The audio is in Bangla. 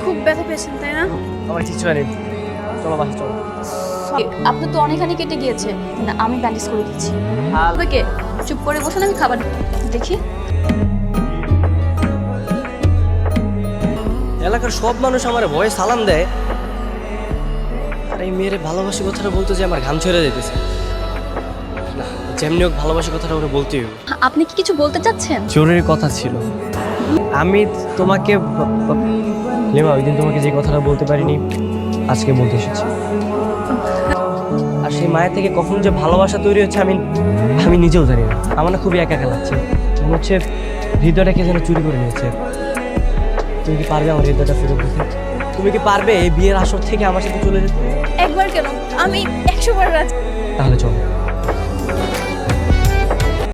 খুব ব্যথা পেয়েছেন তাই না? আমার কিছু হয়নি, চলো বাসা চলো। আপনার তো অনেকখানি কেটে গিয়েছে, না আমি ব্যান্ডেজ করে দিচ্ছি। আর ওকে চুপ করে বসুন, আমি খাবার দেখি। এলাকার সব মানুষ আমার ভয়ে সালাম দেয়, আর এই মেয়ের ভালোবাসি কথাটা বলতে যে আমার ঘাম ছেড়ে যেতেছে। না, যেমনি হোক ভালোবাসি কথাটা ওরা বলতেই হবে। আপনি কি কিছু বলতে চাচ্ছেন? জরুরি কথা ছিল। আমি তোমাকে লিমা, ওই দিন তোমাকে যে কথাটা বলতে পারিনি আজকে বলতে এসেছি। আর সেই মায়ের থেকে কখন যে ভালোবাসা তৈরি হচ্ছে আমি নিজেও জানি না। আমার না খুবই একা একা লাগছে, মনে হচ্ছে হৃদয়টাকে যেন চুরি করে নিয়েছে। তুমি কি পারবে আমার হৃদয়টা ফেরত দিতে? তুমি কি পারবে এই বিয়ের আসর থেকে আমার সাথে চলে যেতে? একবার কেন, আমি 100 বার রাজি। তাহলে চলো।